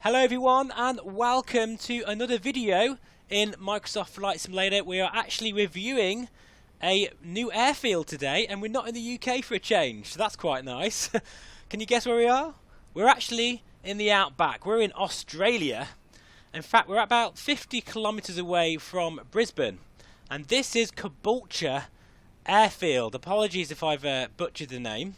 Hello everyone and welcome to another video in Microsoft Flight Simulator. We are actually reviewing a new airfield today and we're not in the UK for a change, so that's quite nice. Can you guess where we are? We're actually in the outback. We're in Australia. In fact, we're about 50 kilometers away from Brisbane, and this is Caboolture Airfield. Apologies if I've butchered the name.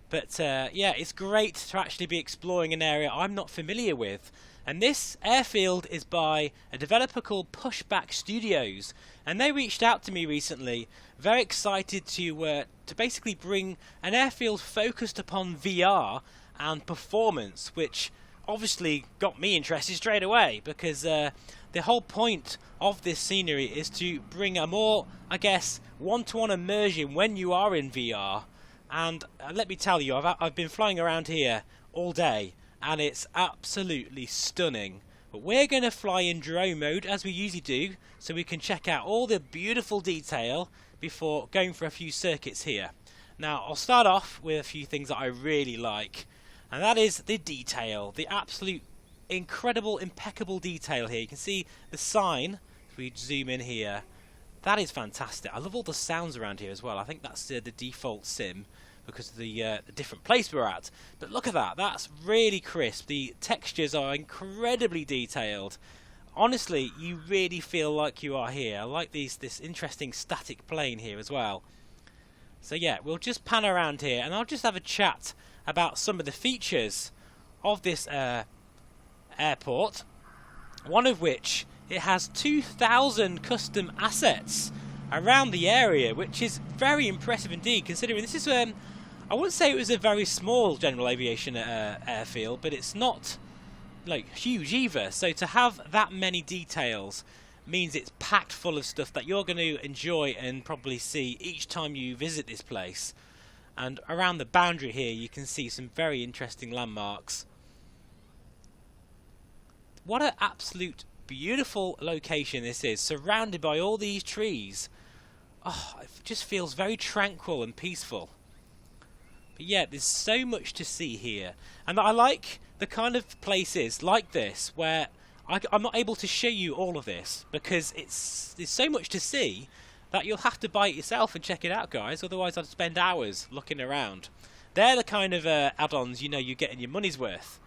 But yeah, it's great to actually be exploring an area I'm not familiar with. And this airfield is by a developer called Pushback Studios. And they reached out to me recently, very excited to basically bring an airfield focused upon VR and performance, which obviously got me interested straight away, because the whole point of this scenery is to bring a more, I guess, one-to-one immersion when you are in VR. And let me tell you, I've been flying around here all day and it's absolutely stunning. But we're going to fly in drone mode as we usually do, so we can check out all the beautiful detail before going for a few circuits here. Now I'll start off with a few things that I really like, and that is the detail, the absolute incredible, impeccable detail here. You can see the sign, if we zoom in here. That is fantastic. I love all the sounds around here as well. I think that's the default sim because of the different place we're at. But look at that. That's really crisp. The textures are incredibly detailed. Honestly, you really feel like you are here. I like this interesting static plane here as well. So yeah, we'll just pan around here and I'll just have a chat about some of the features of this airport. One of which, it has 2,000 custom assets around the area, which is very impressive indeed, considering this is, I wouldn't say it was a very small general aviation airfield, but it's not like huge either. So to have that many details means it's packed full of stuff that you're going to enjoy and probably see each time you visit this place. And around the boundary here you can see some very interesting landmarks. What an absolute beautiful location this is, surrounded by all these trees. Oh, it just feels very tranquil and peaceful. But yeah, there's so much to see here, and I like the kind of places like this where I'm not able to show you all of this because there's so much to see that you'll have to buy it yourself and check it out, guys. Otherwise I'd spend hours looking around. They're the kind of add-ons you get in your money's worth.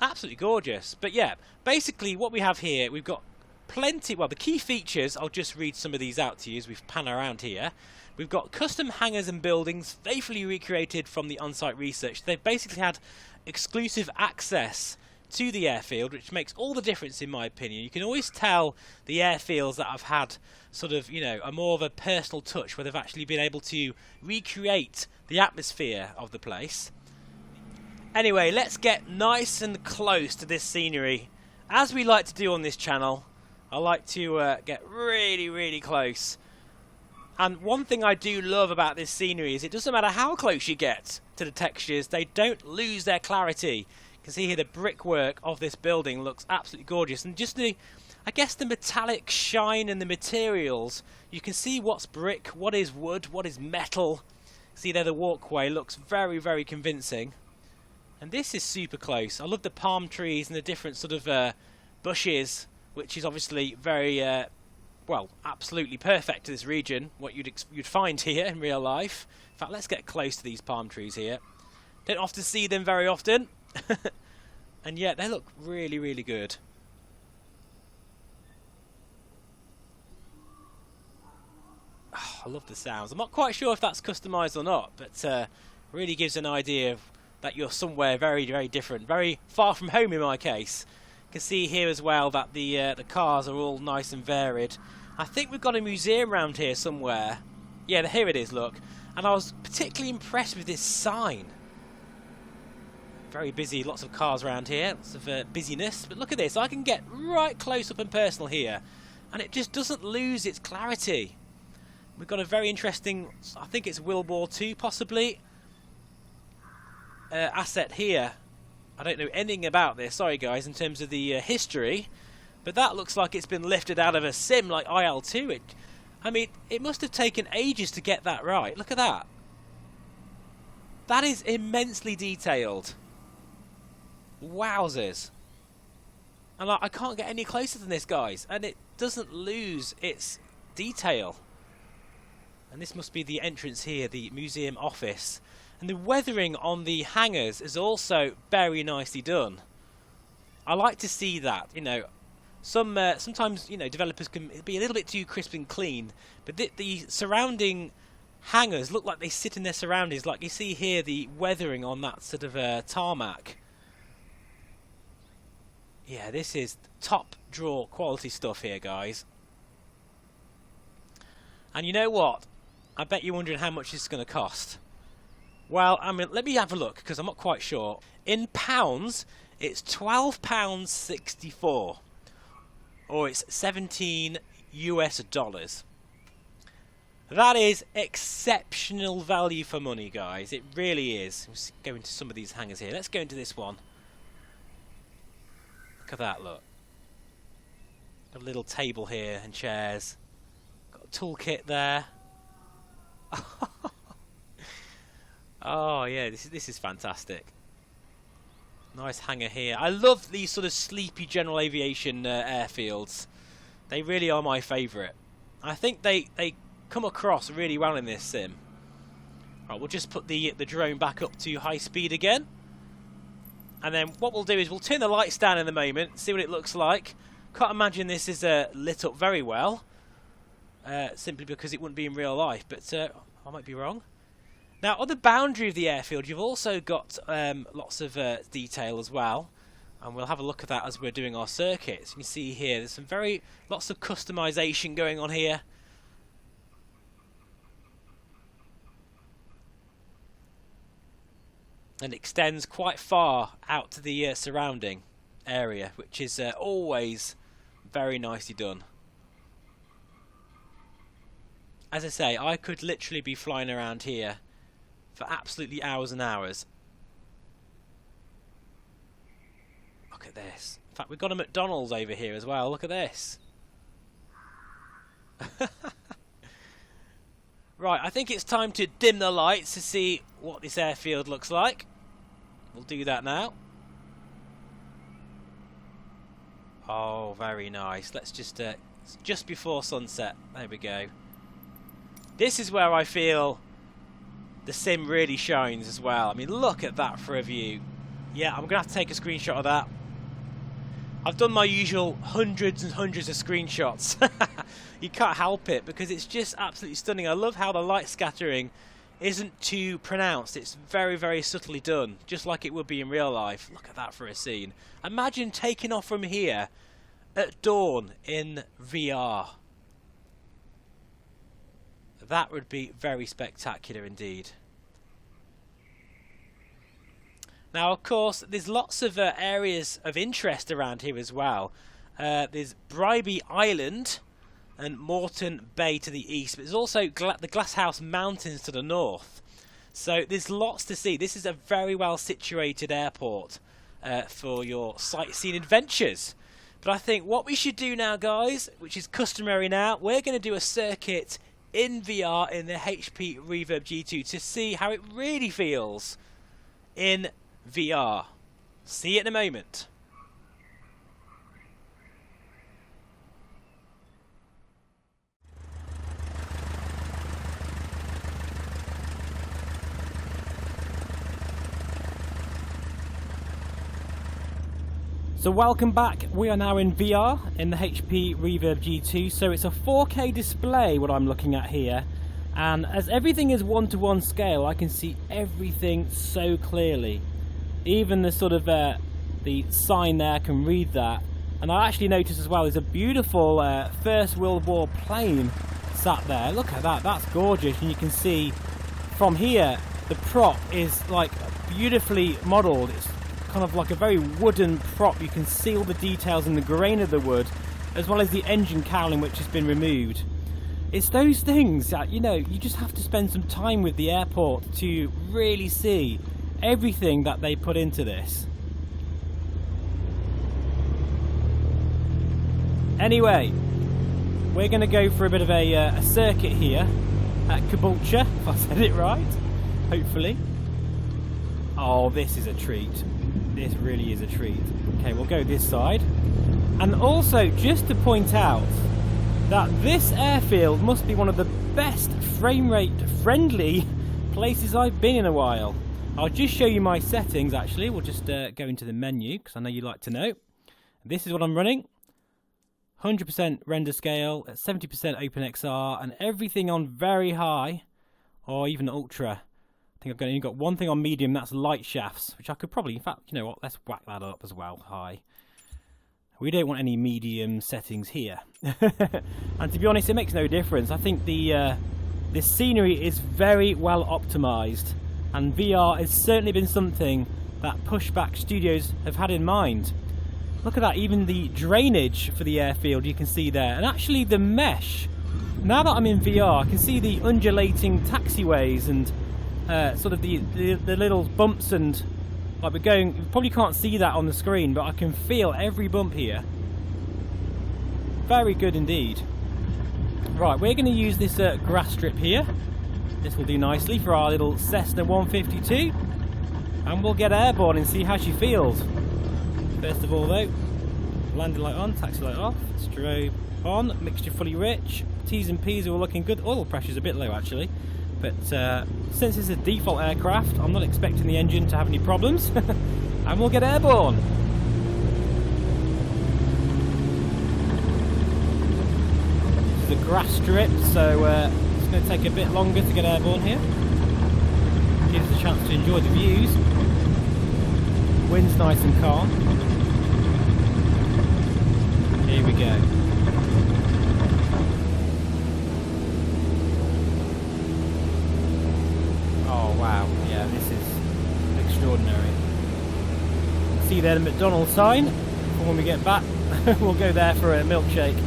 Absolutely gorgeous. But yeah, basically what we have here, we've got plenty, well, the key features, I'll just read some of these out to you as we pan around here. We've got custom hangars and buildings faithfully recreated from the on-site research. They've basically had exclusive access to the airfield, which makes all the difference in my opinion. You can always tell the airfields that have had sort of, a more of a personal touch, where they've actually been able to recreate the atmosphere of the place. Anyway, let's get nice and close to this scenery. As we like to do on this channel, I like to get really, really close. And one thing I do love about this scenery is it doesn't matter how close you get to the textures, they don't lose their clarity. You can see here the brickwork of this building looks absolutely gorgeous. And just I guess the metallic shine and the materials, you can see what's brick, what is wood, what is metal. See there, the walkway looks very, very convincing. And this is super close. I love the palm trees and the different sort of bushes, which is obviously very, well, absolutely perfect to this region, what you'd find here in real life. In fact, let's get close to these palm trees here. Don't often see them very often. And yet they look really, really good. Oh, I love the sounds. I'm not quite sure if that's customized or not, but really gives an idea of that you're somewhere very, very different, very far from home in my case. You can see here as well that the cars are all nice and varied. I think we've got a museum around here somewhere. Yeah, here it is, look. And I was particularly impressed with this sign. Very busy, lots of cars around here, lots of busyness. But look at this, I can get right close up and personal here. And it just doesn't lose its clarity. We've got a very interesting, I think it's World War II possibly, asset here. I don't know anything about this, sorry guys, in terms of the history, but that looks like it's been lifted out of a sim like IL-2. I mean, it must have taken ages to get that right. Look at that. That is immensely detailed. Wowzers. And I can't get any closer than this, guys. And it doesn't lose its detail. And this must be the entrance here, the museum office. And the weathering on the hangars is also very nicely done. I like to see that, you know. Sometimes, you know, developers can be a little bit too crisp and clean, but the surrounding hangars look like they sit in their surroundings, like you see here, the weathering on that sort of tarmac. Yeah, this is top drawer quality stuff here, guys. And you know what? I bet you're wondering how much this is going to cost. Well, I mean, let me have a look, because I'm not quite sure. In pounds, it's £12.64. Or it's 17 US dollars. That is exceptional value for money, guys. It really is. Let's go into some of these hangars here. Let's go into this one. Look at that, look. Got a little table here and chairs. Got a toolkit there. Oh yeah, this is fantastic. Nice hangar here. I love these sort of sleepy general aviation airfields. They really are my favourite. I think they come across really well in this sim. Right, we'll just put the drone back up to high speed again. And then what we'll do is we'll turn the lights down in a moment, see what it looks like. Can't imagine this is lit up very well. Simply because it wouldn't be in real life, but I might be wrong. Now, on the boundary of the airfield, you've also got lots of detail as well, and we'll have a look at that as we're doing our circuits. You can see here, there's lots of customization going on here. And it extends quite far out to the surrounding area, which is always very nicely done. As I say, I could literally be flying around here for absolutely hours and hours. Look at this. In fact, we've got a McDonald's over here as well. Look at this. Right, I think it's time to dim the lights to see what this airfield looks like. We'll do that now. Oh, very nice. Let's just before sunset. There we go. This is where I feel the sim really shines as well. I mean, look at that for a view. Yeah, I'm going to have to take a screenshot of that. I've done my usual hundreds and hundreds of screenshots. You can't help it because it's just absolutely stunning. I love how the light scattering isn't too pronounced. It's very, very subtly done, just like it would be in real life. Look at that for a scene. Imagine taking off from here at dawn in VR. That would be very spectacular indeed. Now, of course, there's lots of areas of interest around here as well. There's Bribey Island and Moreton Bay to the east, but there's also the Glasshouse Mountains to the north. So there's lots to see. This is a very well situated airport for your sightseeing adventures. But I think what we should do now, guys, which is customary now, we're going to do a circuit in VR in the HP Reverb G2 to see how it really feels in VR. See you in a moment. So welcome back. We are now in VR in the HP Reverb G2. So it's a 4K display what I'm looking at here, and as everything is 1:1 scale, I can see everything so clearly. Even the sort of the sign there, I can read that. And I actually noticed as well there's a beautiful First World War plane sat there. Look at that, that's gorgeous. And you can see from here the prop is like beautifully modelled. It's kind of like a very wooden prop. You can see all the details in the grain of the wood, as well as the engine cowling which has been removed. It's those things that, you know, you just have to spend some time with the airport to really see everything that they put into this. Anyway, we're going to go for a bit of a circuit here at Caboolture, if I said it right, hopefully. Oh, this is a treat. This really is a treat. Okay, we'll go this side. And also, just to point out that this airfield must be one of the best frame rate friendly places I've been in a while. I'll just show you my settings actually. We'll just go into the menu because I know you like to know. This is what I'm running. 100% render scale, 70% OpenXR, and everything on very high, or even ultra. I think I've only got one thing on medium, that's light shafts, which I could probably, in fact, you know what, let's whack that up as well, high. We don't want any medium settings here. And to be honest, it makes no difference. I think the scenery is very well optimized, and VR has certainly been something that Pushback Studios have had in mind. Look at that, even the drainage for the airfield you can see there. And actually the mesh, now that I'm in VR, I can see the undulating taxiways and sort of the little bumps, and like we're going, you probably can't see that on the screen, but I can feel every bump here. Very good indeed. Right, we're going to use this grass strip here. This will do nicely for our little Cessna 152. And we'll get airborne and see how she feels. First of all though, landing light on, taxi light off, strobe on, mixture fully rich, T's and P's are all looking good. Oil pressure's a bit low actually, but since it's a default aircraft, I'm not expecting the engine to have any problems. And we'll get airborne. This is a grass strip, so it's going to take a bit longer to get airborne here. Gives us a chance to enjoy the views. Wind's nice and calm. Here we go. Oh wow, yeah, this is extraordinary. See there the McDonald's sign. When we get back, we'll go there for a milkshake.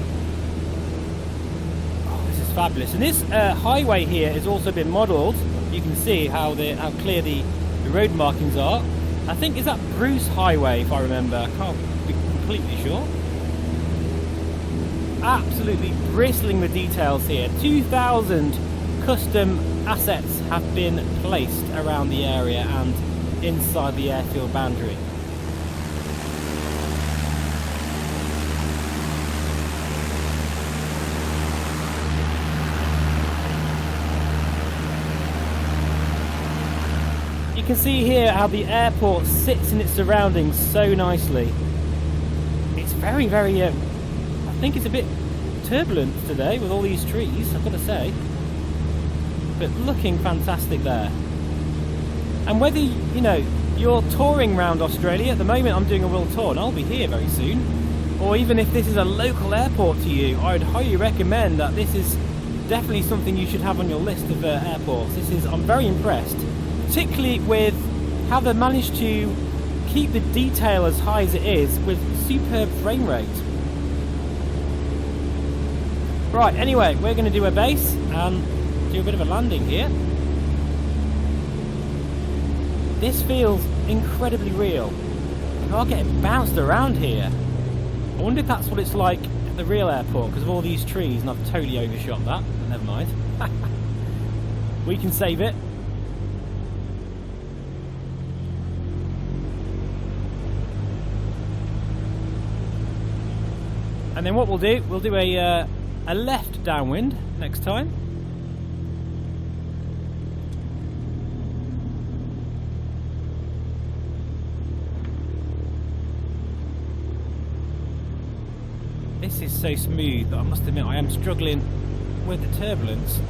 Oh, this is fabulous. And this highway here has also been modelled. You can see how clear the road markings are. I think, is that Bruce Highway, if I remember? I can't be completely sure. Absolutely bristling with details here. 2,000 custom assets have been placed around the area and inside the airfield boundary. You can see here how the airport sits in its surroundings so nicely. It's very, very, I think it's a bit turbulent today with all these trees, I've got to say. But looking fantastic there. And whether, you know, you're touring around Australia, at the moment I'm doing a world tour and I'll be here very soon, or even if this is a local airport to you, I would highly recommend that this is definitely something you should have on your list of airports. I'm very impressed. Particularly with how they managed to keep the detail as high as it is with superb frame rate. Right, anyway, we're going to do a base and do a bit of a landing here. This feels incredibly real. You are getting bounced around here. I wonder if that's what it's like at the real airport because of all these trees, and I've totally overshot that, but never mind. We can save it. And then what we'll do a left downwind next time. This is so smooth that I must admit I am struggling with the turbulence.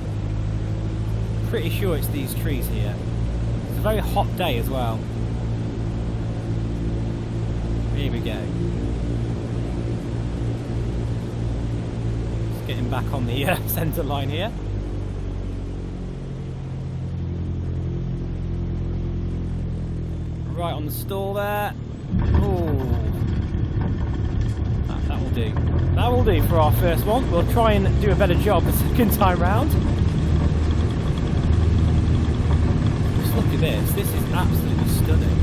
Pretty sure it's these trees here. It's a very hot day as well. Here we go. Getting back on the centre line here. Right on the stall there. Oh, that will do. That will do for our first one. We'll try and do a better job the second time round. Just look at this. This is absolutely stunning.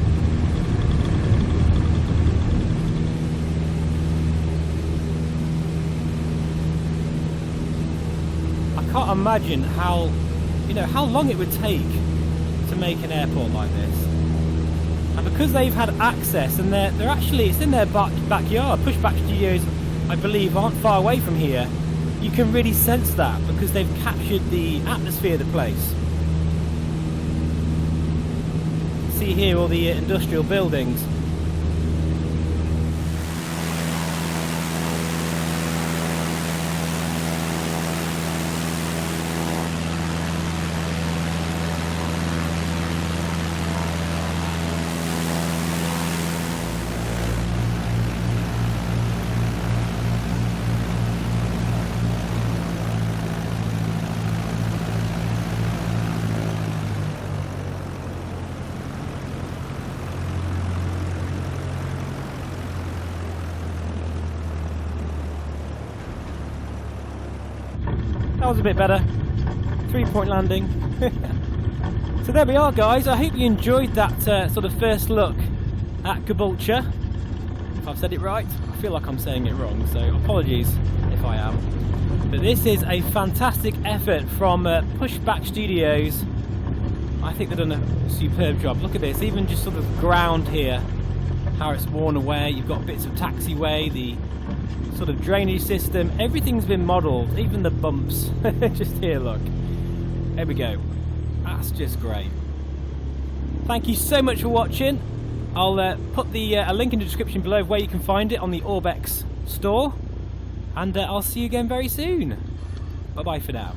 I can't imagine how long it would take to make an airport like this. And because they've had access, and they're actually, it's in their backyard. Pushback Studios, I believe, aren't far away from here. You can really sense that because they've captured the atmosphere of the place. See here all the industrial buildings. That was a bit better. 3-point landing. So there we are, guys. I hope you enjoyed that sort of first look at Caboolture. If I've said it right, I feel like I'm saying it wrong, so apologies if I am. But this is a fantastic effort from Pushback Studios. I think they've done a superb job. Look at this, even just sort of ground here, how it's worn away. You've got bits of taxiway, the sort of drainage system, everything's been modelled, even the bumps. Just here, look. There we go. That's just great. Thank you so much for watching. I'll put a link in the description below of where you can find it on the Orbex store. And I'll see you again very soon. Bye bye for now.